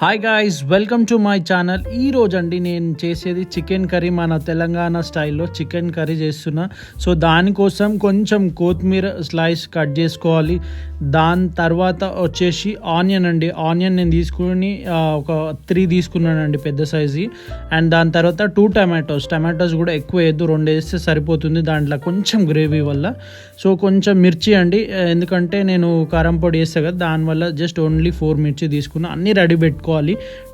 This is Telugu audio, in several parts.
Hi guys, welcome to my channel. ఈరోజు అండి నేను చేసేది చికెన్ కర్రీ, మన తెలంగాణ స్టైల్లో చికెన్ కర్రీ చేస్తున్నా. సో దానికోసం కొంచెం కొత్తిమీర స్లైస్ కట్ చేసుకోవాలి. దాని తర్వాత వచ్చేసి ఆనియన్ ఆనియన్ నేను తీసుకుని ఒక 3 తీసుకున్నానండి పెద్ద సైజు. అండ్ దాని తర్వాత 2 టమాటోస్ కూడా ఎక్కువ వేయద్దు, 2 వేస్తే సరిపోతుంది దాంట్లో కొంచెం గ్రేవీ వల్ల. సో కొంచెం మిర్చి అండి, ఎందుకంటే నేను కారం పొడి వేస్తాను కదా, దానివల్ల జస్ట్ ఓన్లీ 4 మిర్చి తీసుకున్నా. అన్నీ రెడీ పెట్టుకోవాలి,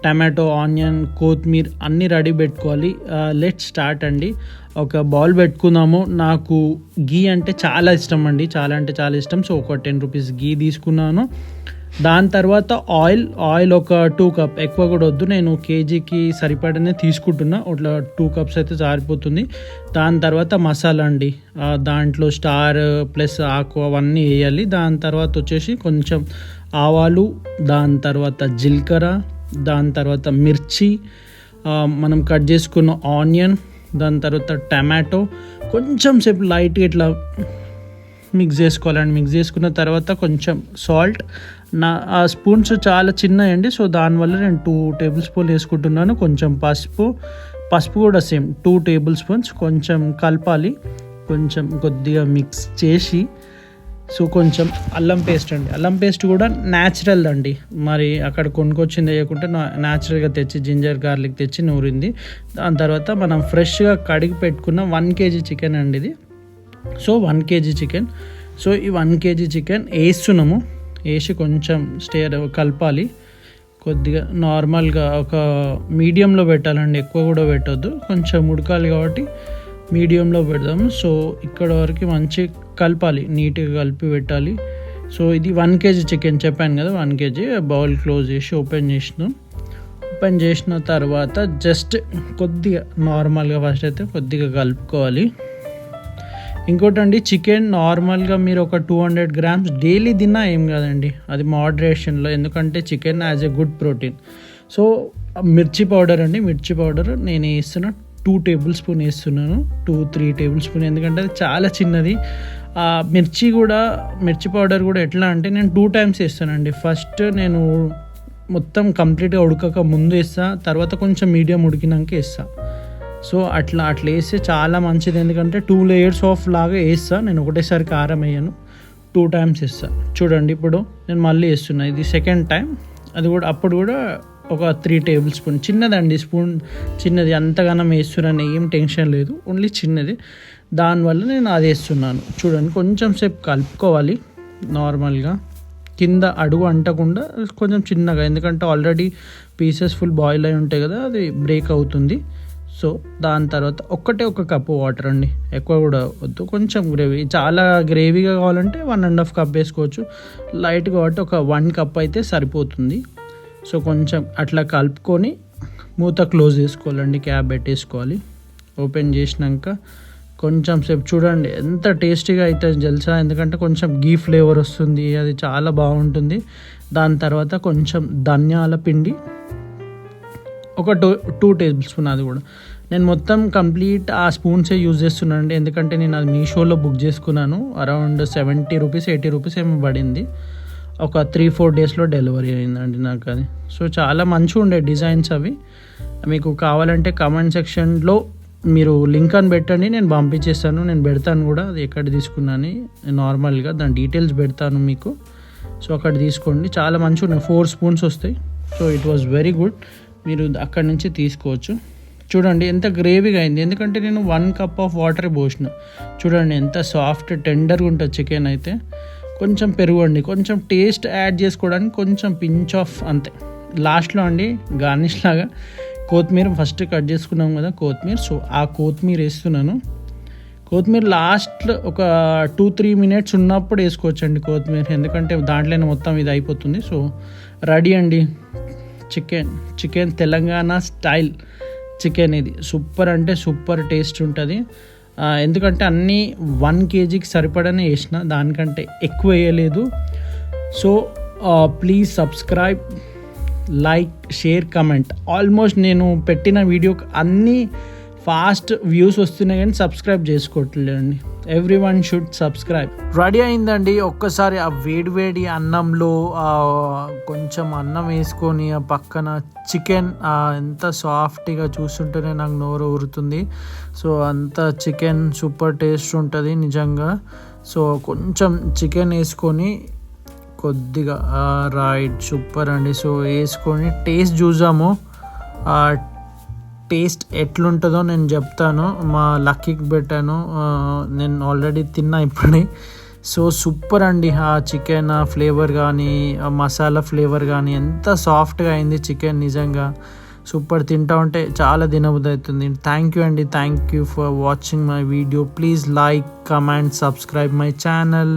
టమాటో, ఆనియన్, కొత్తిమీర అన్నీ రెడీ పెట్టుకోవాలి. లెట్ స్టార్ట్ అండి. ఒక బౌల్ పెట్టుకుందాము. నాకు గీ అంటే చాలా ఇష్టం అండి, చాలా అంటే చాలా ఇష్టం. సో ఒక 10 రూపీస్ గీ తీసుకున్నాను. దాని తర్వాత ఆయిల్ ఒక 2 కప్, ఎక్కువ కూడా వద్దు, నేను కేజీకి సరిపడనే తీసుకుంటున్నా. అట్లా 2 కప్స్ అయితే సరిపోతుంది. దాని తర్వాత మసాలా అండి, దాంట్లో స్టార్ ప్లస్ ఆకు అవన్నీ వేయాలి. దాని తర్వాత వచ్చేసి కొంచెం ఆవాలు, దాని తర్వాత జీలకర్ర, దాని తర్వాత మిర్చి, మనం కట్ చేసుకున్న ఆనియన్, దాని తర్వాత టమాటో, కొంచెం సేపు లైట్గా ఇట్లా మిక్స్ చేసుకోవాలండి. మిక్స్ చేసుకున్న తర్వాత కొంచెం సాల్ట్, ఆ స్పూన్స్ చాలా చిన్నయండి, సో దానివల్ల నేను 2 టేబుల్ స్పూన్ వేసుకుంటున్నాను. కొంచెం పసుపు కూడా సేమ్ 2 టేబుల్ స్పూన్స్. కొంచెం కలపాలి, కొంచెం కొద్దిగా మిక్స్ చేసి, సో కొంచెం అల్లం పేస్ట్ కూడా న్యాచురల్ అండి, మరి అక్కడ కొనుక్కొచ్చింది వేయకుండా న్యాచురల్గా తెచ్చి జింజర్ గార్లిక్ తెచ్చి నూరింది. దాని తర్వాత మనం ఫ్రెష్గా కడిగి పెట్టుకున్న 1 కేజీ చికెన్ అండి ఇది. సో 1 కేజీ చికెన్, సో ఈ 1 కేజీ చికెన్ వేస్తున్నాము. వేసి కొంచెం కలపాలి. కొద్దిగా నార్మల్గా ఒక మీడియంలో పెట్టాలండి, ఎక్కువ కూడా పెట్టొద్దు, కొంచెం ఉడకాలి కాబట్టి మీడియంలో పెడదాము. సో ఇక్కడ వరకు మంచి కలపాలి, నీట్గా కలిపి పెట్టాలి. సో ఇది 1 కేజీ చికెన్ చెప్పాను కదా, 1 కేజీ. బౌల్ క్లోజ్ చేసి ఓపెన్ చేసిన తర్వాత జస్ట్ కొద్దిగా నార్మల్గా ఫస్ట్ అయితే కొద్దిగా కలుపుకోవాలి. ఇంకోటండి, చికెన్ నార్మల్గా మీరు ఒక 200 గ్రామ్స్ డైలీ తిన్నా ఏం కాదండి, అది మోడరేషన్లో, ఎందుకంటే chicken as a good protein. So మిర్చి పౌడర్ నేను వేస్తున్నా 2 టేబుల్ స్పూన్ వేస్తున్నాను, 2-3 టేబుల్ స్పూన్, ఎందుకంటే అది చాలా చిన్నది. మిర్చి పౌడర్ కూడా ఎట్లా అంటే నేను 2 టైమ్స్ వేస్తానండి. ఫస్ట్ నేను మొత్తం కంప్లీట్గా ఉడకక ముందు వేస్తా, తర్వాత కొంచెం మీడియం ఉడికినాక వేస్తా. సో అట్లా వేస్తే చాలా మంచిది, ఎందుకంటే 2 లేయర్స్ ఆఫ్ లాగా వేస్తా నేను, ఒకటేసారి కారం వేయను, 2 టైమ్స్ వేస్తా. చూడండి ఇప్పుడు నేను మళ్ళీ వేస్తున్నా, ఇది సెకండ్ టైం. అది కూడా అప్పుడు కూడా ఒక 3 టేబుల్ స్పూన్, చిన్నదండి స్పూన్, చిన్నది, అంతగానం వేస్తున్నాను ఏం టెన్షన్ లేదు, ఓన్లీ చిన్నది. దానివల్ల నేను అది వేస్తున్నాను. చూడండి కొంచెం సేపు కలుపుకోవాలి నార్మల్గా, కింద అడుగు అంటకుండా కొంచెం చిన్నగా, ఎందుకంటే ఆల్రెడీ పీసెస్ ఫుల్ బాయిల్ అయి ఉంటాయి కదా, అది బ్రేక్ అవుతుంది. సో దాని తర్వాత ఒక కప్పు వాటర్ అండి, ఎక్కువ కూడా వద్దు, కొంచెం గ్రేవీ, చాలా గ్రేవీగా కావాలంటే 1.5 కప్ వేసుకోవచ్చు, లైట్గా కాబట్టి ఒక 1 కప్ అయితే సరిపోతుంది. సో కొంచెం అట్లా కలుపుకొని మూత క్లోజ్ చేసుకోవాలండి, క్యాప్ పెట్టేసుకోవాలి. ఓపెన్ చేసినాక కొంచెం సేపు చూడండి ఎంత టేస్టీగా అయితే తెలుసా, ఎందుకంటే కొంచెం గీ ఫ్లేవర్ వస్తుంది, అది చాలా బాగుంటుంది. దాని తర్వాత కొంచెం ధనియాల పిండి ఒక 2 టేబుల్ స్పూన్, అది కూడా నేను మొత్తం కంప్లీట్ ఆ స్పూన్సే యూజ్ చేస్తున్నాను అండి, ఎందుకంటే నేను అది మీషోలో బుక్ చేసుకున్నాను. అరౌండ్ 70 రూపీస్ 80 రూపీస్ ఏమో పడింది. ఒక 3-4 డేస్లో డెలివరీ అయిందండి నాకు అది. సో చాలా మంచిగా ఉండే డిజైన్స్ అవి. మీకు కావాలంటే కామెంట్ సెక్షన్లో మీరు లింక్ అని పెట్టండి, నేను పంపించేస్తాను, నేను పెడతాను కూడా అది ఎక్కడ తీసుకున్నాను నార్మల్గా, దాని డీటెయిల్స్ పెడతాను మీకు. సో అక్కడ తీసుకోండి, చాలా మంచిగా ఉన్నాయి, 4 స్పూన్స్ వస్తాయి. So it was very good, మీరు అక్కడి నుంచి తీసుకోవచ్చు. చూడండి ఎంత గ్రేవీగా అయింది, ఎందుకంటే నేను 1 కప్ ఆఫ్ వాటర్ పోసిన. చూడండి ఎంత సాఫ్ట్ టెండర్గా ఉంటుంది చికెన్ అయితే. కొంచెం పెరుగు అండి, కొంచెం టేస్ట్ యాడ్ చేసుకోవడానికి కొంచెం పించ్ ఆఫ్ అంతే. లాస్ట్లో అండి గార్నిష్ లాగా కొత్తిమీర, ఫస్ట్ కట్ చేసుకున్నాం కదా కొత్తిమీర, సో ఆ కొత్తిమీర వేస్తున్నాను. కొత్తిమీర లాస్ట్లో ఒక 2-3 మినిట్స్ ఉన్నప్పుడు వేసుకోవచ్చండి కొత్తిమీర, ఎందుకంటే దాంట్లోనే మొత్తం ఇది అయిపోతుంది. సో రెడీ అండి చికెన్ తెలంగాణ స్టైల్ చికెన్. ఇది సూపర్ అంటే సూపర్ టేస్ట్ ఉంటుంది, ఎందుకంటే అన్నీ 1 కేజీకి సరిపడనే వేసిన, దానికంటే ఎక్కువ వేయలేదు. So please subscribe, like, share, comment. Almost నేను పెట్టిన వీడియోకి అన్నీ ఫాస్ట్ వ్యూస్ వస్తున్నాయి కానీ సబ్స్క్రైబ్ చేసుకోవట్లేదండి. Everyone should subscribe. రెడీ అయిందండి. ఒక్కసారి ఆ వేడి అన్నంలో కొంచెం అన్నం వేసుకొని ఆ పక్కన చికెన్ ఎంత సాఫ్ట్గా చూస్తుంటేనే నాకు నోరు ఊరుతుంది. సో అంత చికెన్ సూపర్ టేస్ట్ ఉంటుంది నిజంగా. సో కొంచెం చికెన్ వేసుకొని కొద్దిగా రైట్ సూపర్ అండి. సో వేసుకొని టేస్ట్ చూసాము. టేస్ట్ ఎట్లుంటుందో నేను చెప్తాను. మా లక్కీకి పెట్టాను, నేను ఆల్రెడీ తిన్నా ఇప్పుడే. సో సూపర్ అండి. ఆ చికెన్ ఫ్లేవర్ కానీ మసాలా ఫ్లేవర్ కానీ ఎంత సాఫ్ట్గా అయింది చికెన్, నిజంగా సూపర్. తింటా ఉంటే చాలా తినబుద్ధి అవుతుంది. థ్యాంక్ యూ అండి. Thank you for watching my video. Please like, comment, subscribe my channel.